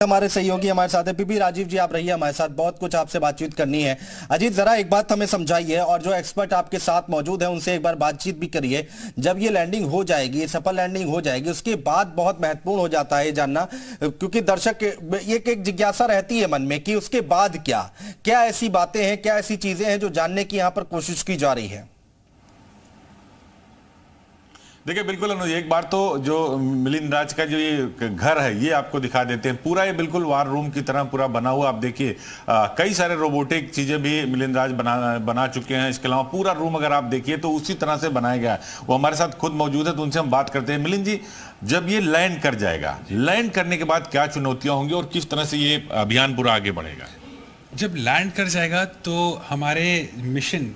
हमारे सहयोगी हमारे साथ है पीपी राजीव जी, आप रहिए हमारे साथ, बहुत कुछ आपसे बातचीत करनी है। अजीत, जरा एक बात हमें समझाइए और जो एक्सपर्ट आपके साथ मौजूद है उनसे एक बार बातचीत भी करिए। जब ये लैंडिंग हो जाएगी, सफल लैंडिंग हो जाएगी, उसके बाद बहुत महत्वपूर्ण हो जाता है जानना, क्योंकि दर्शक एक जिज्ञासा रहती है मन में कि उसके बाद क्या क्या ऐसी बातें हैं, क्या ऐसी चीजें हैं जो जानने की यहां पर कोशिश की जा रही है। देखिए बिल्कुल अनुज, एक बार तो जो मिलिंद राज का जो ये घर है ये आपको दिखा देते हैं। पूरा ये बिल्कुल वार रूम की तरह पूरा बना हुआ, आप देखिए कई सारे रोबोटिक चीजें भी मिलिंद राज बना चुके हैं। इसके अलावा पूरा रूम अगर आप देखिए तो उसी तरह से बनाया गया है। वो हमारे साथ खुद मौजूद है तो उनसे हम बात करते हैं। मिलिंद जी, जब ये लैंड कर जाएगा, लैंड करने के बाद क्या चुनौतियां होंगी और किस तरह से ये अभियान पूरा आगे बढ़ेगा? जब लैंड कर जाएगा तो हमारे मिशन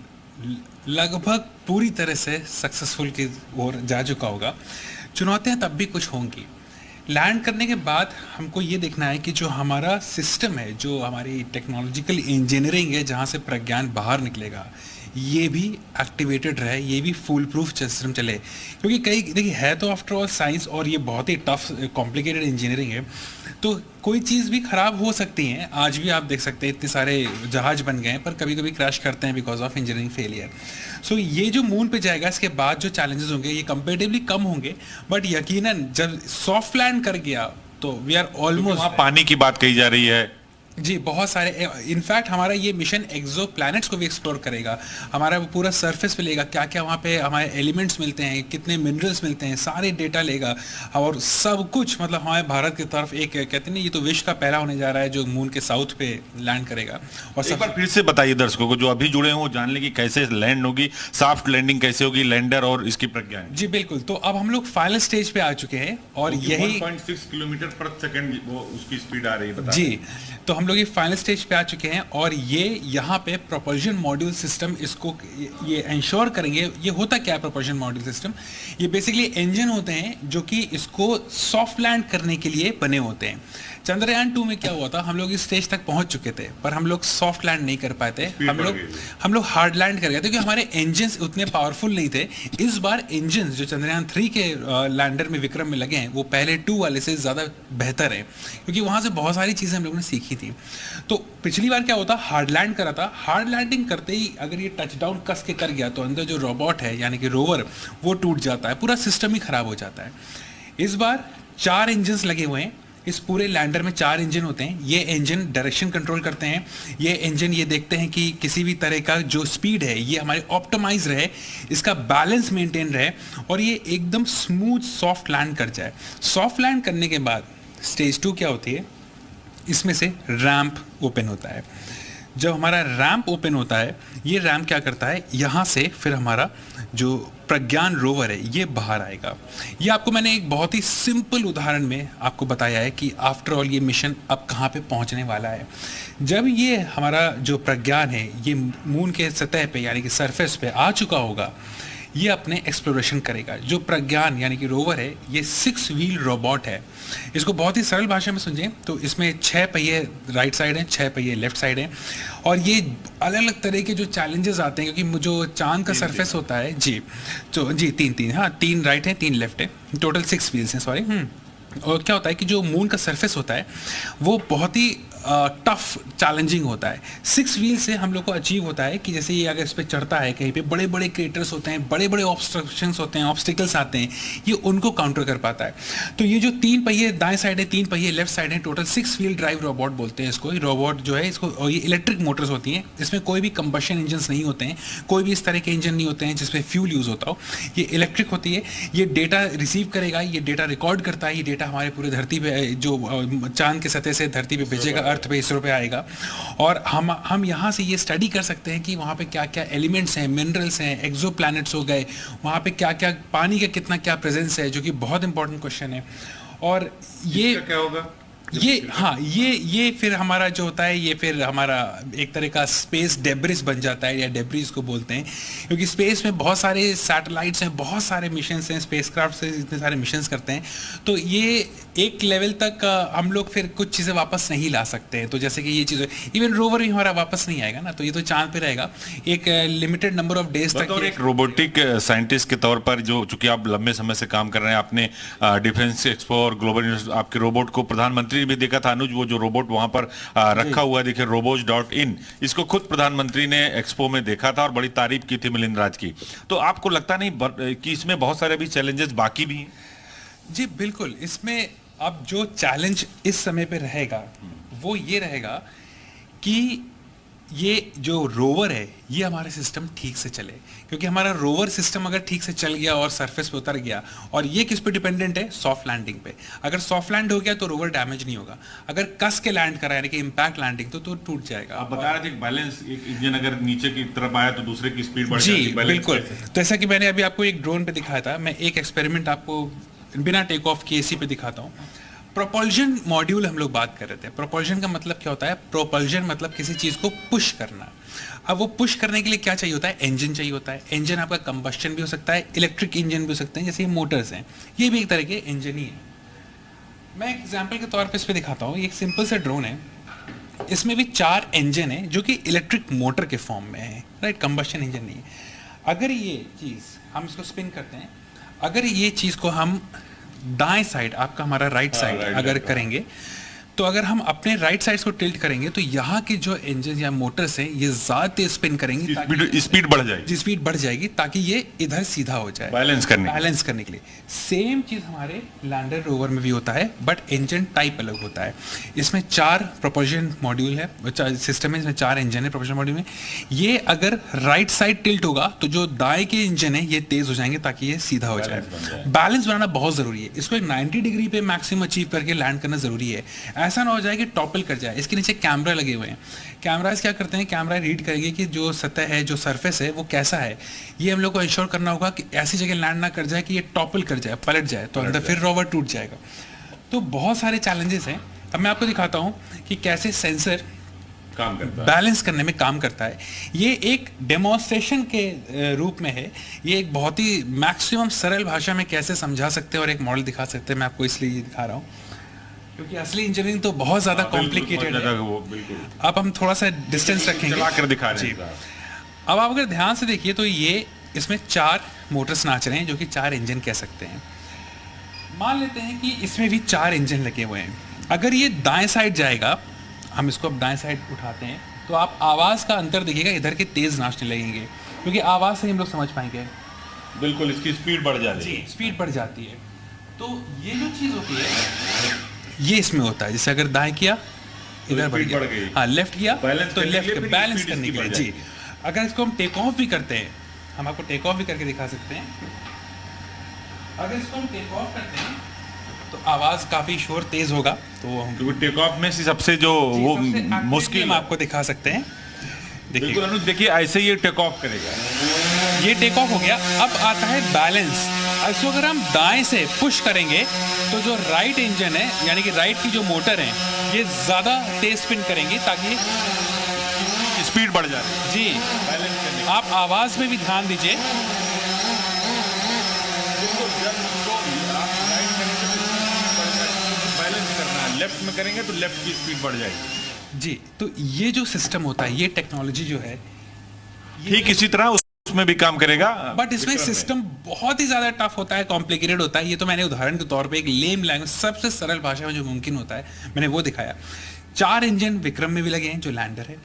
लगभग पूरी तरह से सक्सेसफुल की ओर जा चुका होगा। चुनौतियां तब भी कुछ होंगी। लैंड करने के बाद हमको ये देखना है कि जो हमारा सिस्टम है, जो हमारी टेक्नोलॉजिकल इंजीनियरिंग है, जहाँ से प्रज्ञान बाहर निकलेगा, ये भी एक्टिवेटेड रहे, ये भी फुल प्रूफ सिस्टम चले। क्योंकि कई देखिए है तो आफ्टर ऑल साइंस और ये बहुत ही टफ कॉम्प्लिकेटेड इंजीनियरिंग है, तो कोई चीज़ भी ख़राब हो सकती है। आज भी आप देख सकते हैं इतने सारे जहाज बन गए हैं पर कभी कभी क्रैश करते हैं बिकॉज ऑफ इंजीनियरिंग फेलियर। सो ये जो मून पे जाएगा इसके बाद जो चैलेंजेस होंगे ये कंपेरेटिवली कम होंगे, बट यकीनन जब सॉफ्ट लैंड कर गया तो वी आर ऑलमोस्ट। पानी की बात कही जा रही है जी, बहुत सारे, इनफैक्ट हमारा ये मिशन एक्सो प्लैनेट्स को भी एक्सप्लोर करेगा। हमारा पूरा सरफेस पे लेगा, क्या क्या वहाँ पे हमारे एलिमेंट्स मिलते हैं, कितने मिनरल्स मिलते हैं, सारे डेटा लेगा और सब कुछ। मतलब हमारे भारत की तरफ एक कहते नहीं, ये तो विश्व का पहला होने जा रहा है जो मून के साउथ पे लैंड करेगा। और एक बार फिर से बताइए दर्शकों को जो अभी जुड़े हैं वो जान लें कि कैसे लैंड होगी, सॉफ्ट लैंडिंग कैसे होगी, लैंडर और इसकी प्रक्रिया। जी बिल्कुल, तो अब हम लोग फाइनल स्टेज पे आ चुके हैं और यही 1.6 किलोमीटर पर सेकंड वो उसकी स्पीड आ रही है। जी, तो हम लोग ये फाइनल स्टेज पे आ चुके हैं और ये यहाँ पे प्रोपल्शन मॉड्यूल सिस्टम इसको ये इंश्योर करेंगे। ये होता क्या है प्रोपल्शन मॉड्यूल सिस्टम? ये बेसिकली इंजन होते हैं जो कि इसको सॉफ्ट लैंड करने के लिए बने होते हैं। चंद्रयान 2 में क्या हुआ था, हम लोग इस स्टेज तक पहुंच चुके थे पर हम लोग सॉफ्ट लैंड नहीं कर पाए थे, हम लोग हार्ड लैंड कर गए थे क्योंकि हमारे इंजन्स उतने पावरफुल नहीं थे। इस बार इंजन्स जो चंद्रयान 3 के लैंडर में विक्रम में लगे हैं वो पहले 2 वाले से ज़्यादा बेहतर है क्योंकि वहाँ से बहुत सारी चीज़ें हम लोगों ने सीखी थी। तो पिछली बार क्या होता, हार्ड लैंड करा था, हार्ड लैंडिंग करते ही अगर ये टच डाउन कस के कर गया तो अंदर जो रोबोट है यानी कि रोवर वो टूट जाता है, पूरा सिस्टम ही खराब हो जाता है। इस बार 4 इंजन्स लगे हुए हैं। इस पूरे लैंडर में 4 इंजन होते हैं। ये इंजन डायरेक्शन कंट्रोल करते हैं, ये इंजन ये देखते हैं कि किसी भी तरह का जो स्पीड है ये हमारे ऑप्टिमाइज रहे, इसका बैलेंस मेंटेन रहे और ये एकदम स्मूथ सॉफ्ट लैंड कर जाए। सॉफ्ट लैंड करने के बाद स्टेज 2 क्या होती है, इसमें से रैंप ओपन होता है। जब हमारा रैंप ओपन होता है, ये रैंप क्या करता है, यहाँ से फिर हमारा जो प्रज्ञान रोवर है ये बाहर आएगा। ये आपको मैंने एक बहुत ही सिंपल उदाहरण में आपको बताया है कि आफ्टर ऑल ये मिशन अब कहाँ पे पहुँचने वाला है। जब ये हमारा जो प्रज्ञान है ये मून के सतह पे यानी कि सरफेस पे आ चुका होगा, ये अपने एक्सप्लोरेशन करेगा। जो प्रज्ञान यानी कि रोवर है ये 6 व्हील रोबोट है। इसको बहुत ही सरल भाषा में समझें तो इसमें 6 पहिए राइट साइड हैं, 6 पहिए लेफ्ट साइड हैं और ये अलग अलग तरह के जो चैलेंजेस आते हैं क्योंकि जो चांद का सरफेस होता है जी, तो जी 3 हाँ 3 राइट हैं 3 लेफ्ट है, टोटल 6 व्हील्स हैं सॉरी। और क्या होता है कि जो मून का सरफेस होता है वो बहुत ही टफ चैलेंजिंग होता है। 6 व्हील से हम लोग को अचीव होता है कि जैसे ये अगर इस पर चढ़ता है कहीं पे बड़े बड़े क्रेटर्स होते हैं, बड़े बड़े ऑब्स्ट्रक्शंस होते हैं, ऑब्स्टिकल्स आते हैं, ये उनको काउंटर कर पाता है। तो ये जो 3 पहिए दाएं साइड है, 3 पहिए लेफ्ट साइड है, टोटल 6 व्हील ड्राइव रोबोट बोलते हैं इसको। रोबोट जो है इसको, और ये इलेक्ट्रिक मोटर्स होती हैं, इसमें कोई भी कंबशन इंजन नहीं होते हैं, कोई भी इस तरह के इंजन नहीं होते हैं जिसमें फ्यूल यूज़ होता हो। ये इलेक्ट्रिक होती है। ये डेटा रिसीव करेगा, ये डेटा रिकॉर्ड करता है, ये डेटा हमारे पूरे धरती पे जो चांद के सतह से धरती पे भेजेगा, अर्थ पे इसरो पे आएगा और हम यहाँ से ये स्टडी कर सकते हैं कि वहाँ पे क्या क्या एलिमेंट्स हैं, मिनरल्स हैं, एक्सो प्लैनेट्स हो गए, वहाँ पे क्या क्या पानी का कितना क्या प्रेजेंस है, जो कि बहुत इंपॉर्टेंट क्वेश्चन है। और ये क्या होगा, ये हाँ ये फिर हमारा जो होता है ये फिर हमारा एक तरह का स्पेस डेब्रिस बन जाता है या डेब्रिस को बोलते हैं क्योंकि स्पेस में बहुत सारे सैटेलाइट्स हैं, बहुत सारे मिशंस हैं, स्पेसक्राफ्ट से इतने सारे मिशंस करते हैं। तो ये एक लेवल तक हम लोग फिर कुछ चीज़ें वापस नहीं ला सकते हैं। तो जैसे कि ये चीज़ें इवन रोवर भी हमारा वापस नहीं आएगा ना, तो ये तो चांद पे रहेगा एक लिमिटेड नंबर ऑफ डेज तक। और एक रोबोटिक साइंटिस्ट के तौर पर जो चूंकि आप लंबे समय से काम कर रहे हैं, आपने डिफेंस एक्सपो और ग्लोबल आपके रोबोट को प्रधानमंत्री प्रधानमंत्री भी देखा था अनुज, वो जो रोबोट वहां पर रखा हुआ है, देखिए robots.in, इसको खुद प्रधानमंत्री ने एक्सपो में देखा था और बड़ी तारीफ की थी मिलिंद राज की। तो आपको लगता नहीं कि इसमें बहुत सारे अभी चैलेंजेस बाकी भी हैं? जी बिल्कुल, इसमें अब जो चैलेंज इस समय पे रहेगा वो ये रहेगा कि ये जो रोवर है ये हमारा सिस्टम ठीक से चले, क्योंकि हमारा रोवर सिस्टम अगर ठीक से चल गया और सरफेस पे उतर गया, और ये किस पे डिपेंडेंट है, सॉफ्ट लैंडिंग पे। अगर सॉफ्ट लैंड हो गया तो रोवर डैमेज नहीं होगा, अगर कस के लैंड करा यानी कि इम्पैक्ट लैंडिंग तो टूट जाएगा। आप बता रहे थे बैलेंस, एक इंजन अगर नीचे की तरफ आया तो दूसरे की स्पीड बढ़ जाती है। जी बिल्कुल, तो ऐसा कि मैंने अभी आपको एक ड्रोन पे दिखाया था, मैं एक एक्सपेरिमेंट आपको बिना टेक ऑफ के एसी पे दिखाता हूँ। प्रोपल्जन मॉड्यूल हम लोग बात कर रहे थे। प्रोपल्जन का मतलब क्या होता है, प्रोपल्जन मतलब किसी चीज को पुश करना। अब वो पुश करने के लिए क्या चाहिए होता है, इंजन चाहिए होता है। इंजन आपका कंबस्शन भी हो सकता है, इलेक्ट्रिक इंजन भी हो सकते हैं, जैसे ये मोटर्स हैं, ये भी एक तरह के इंजन ही है। मैं एक एग्जाम्पल के तौर पर इस पर दिखाता हूँ। एक सिंपल सा ड्रोन है, इसमें भी 4 इंजन है जो कि इलेक्ट्रिक मोटर के फॉर्म में है, राइट, कंबस्शन इंजन नहीं है। अगर ये चीज़ हम इसको स्पिन करते हैं, अगर ये चीज़ को हम दाएं साइड, आपका हमारा राइट साइड अगर करेंगे, तो अगर हम अपने राइट साइड को टिल्ट करेंगे तो यहाँ के जो इंजन या मोटर्स हैं ये ज्यादा तेज स्पिन करेंगी, स्पीड बढ़ जाएगी, स्पीड बढ़ जाएगी ताकि ये इधर सीधा हो जाए, बैलेंस करने के लिए। सेम चीज हमारे लैंडर रोवर में भी होता है, बट इंजन टाइप अलग होता है। इसमें 4 प्रोपल्शन मॉड्यूल है, सिस्टम है, इसमें 4 इंजन है प्रोपल्शन मॉड्यूल में। ये अगर राइट साइड टिल्ट होगा तो जो दाएं के इंजन है ये तेज हो जाएंगे ताकि ये सीधा हो जाए। बैलेंस बनाना बहुत जरूरी है, इसको एक 90 डिग्री पे मैक्सिमम अचीव करके लैंड करना जरूरी है। ऐसा ना हो जाए कि टॉपल कर जाए। इसके नीचे कैमरा लगे हुए हैं, कैमराज क्या करते हैं, कैमरा रीड करेंगे कि जो सतह है, जो सरफेस है वो कैसा है। ये हम लोग को इंश्योर करना होगा कि ऐसी जगह लैंड ना कर जाए कि ये टॉपल कर जाए, पलट जाए, तो अंदर फिर रोवर टूट जाएगा। तो बहुत सारे चैलेंजेस हैं। अब मैं आपको दिखाता हूँ कि कैसे सेंसर काम करता है, बैलेंस करने में काम करता है। ये एक डेमोन्स्ट्रेशन के रूप में है, ये एक बहुत ही मैक्सिमम सरल भाषा में कैसे समझा सकते हैं और एक मॉडल दिखा सकते हैं, मैं आपको इसलिए ये दिखा रहा हूँ क्योंकि असली इंजीनियरिंग तो बहुत ज्यादा कॉम्प्लिकेटेड है। अब हम थोड़ा सा डिस्टेंस रखेंगे, चला कर दिखा रहे हैं। अब आप अगर ध्यान से देखिए तो ये इसमें 4 मोटर्स नाच रहे हैं जो कि 4 इंजन कह सकते हैं। मान लेते हैं कि इसमें भी 4 इंजन लगे हुए हैं। अगर ये दाएं साइड जाएगा, हम इसको अब दाएं साइड उठाते हैं, तो आप आवाज़ का अंतर देखिएगा, इधर के तेज नाचने लगेंगे क्योंकि आवाज़ से हम लोग समझ पाएंगे। बिल्कुल, इसकी स्पीड बढ़ जाती है, स्पीड बढ़ जाती है। तो ये जो चीज़ होती है ये इसमें होता है, जैसे अगर दाएं किया इधर बढ़ गया, हाँ लेफ्ट किया तो लेफ्ट बैलेंस करने के लिए। जी, अगर इसको हम टेक ऑफ भी करते हैं, हम आपको टेक ऑफ भी करके दिखा सकते हैं। अगर इसको हम टेक ऑफ करते हैं तो आवाज काफी शोर तेज होगा, तो हम टेक ऑफ में सबसे जो वो मुश्किल हम आपको दिखा सकते हैं। देखिए अनुज, देखिए ऐसे ये टेक ऑफ करेगा, ये टेक ऑफ हो गया। अब आता है बैलेंस। इसको अगर हम दाएं से पुश करेंगे तो जो राइट इंजन है यानी कि राइट की जो मोटर है ये ज्यादा तेज स्पिन करेंगे ताकि स्पीड बढ़ जाए। जी, आप आवाज में भी ध्यान दीजिए। लेफ्ट में करेंगे तो लेफ्ट की स्पीड बढ़ जाएगी। जी, तो ये जो सिस्टम होता है, ये टेक्नोलॉजी जो है ठीक इसी तरह उसमें भी काम करेगा, बट इसमें सिस्टम बहुत ही ज्यादा टफ होता है, कॉम्प्लिकेटेड होता है। ये तो मैंने उदाहरण के तौर पे एक लेम लैंग्वेज, सबसे सरल भाषा में जो मुमकिन होता है, मैंने वो दिखाया। 4 इंजन विक्रम में भी लगे हैं जो लैंडर है,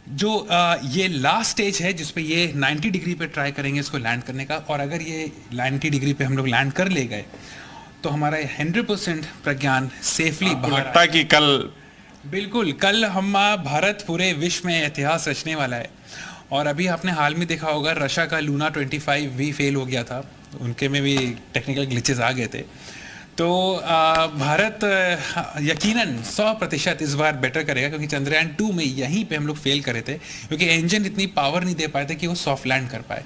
जो ये लास्ट स्टेज है जिसपे ये 90 डिग्री पे ट्राई करेंगे इसको लैंड करने का। और अगर ये 90 डिग्री पे हम लोग लैंड कर ले गए तो हमारा 100% प्रज्ञान सेफली बाहर लगता है कि कल, बिल्कुल कल हम भारत पूरे विश्व में इतिहास रचने वाला है। और अभी आपने हाल में देखा होगा रशिया का लूना 25 भी फेल हो गया था, उनके में भी टेक्निकल ग्लिचेस आ गए थे। तो भारत यकीनन 100% इस बार बेटर करेगा, क्योंकि चंद्रयान 2 में यहीं पे हम लोग फेल करे थे क्योंकि इंजन इतनी पावर नहीं दे पाए थे कि वो सॉफ्ट लैंड कर पाए।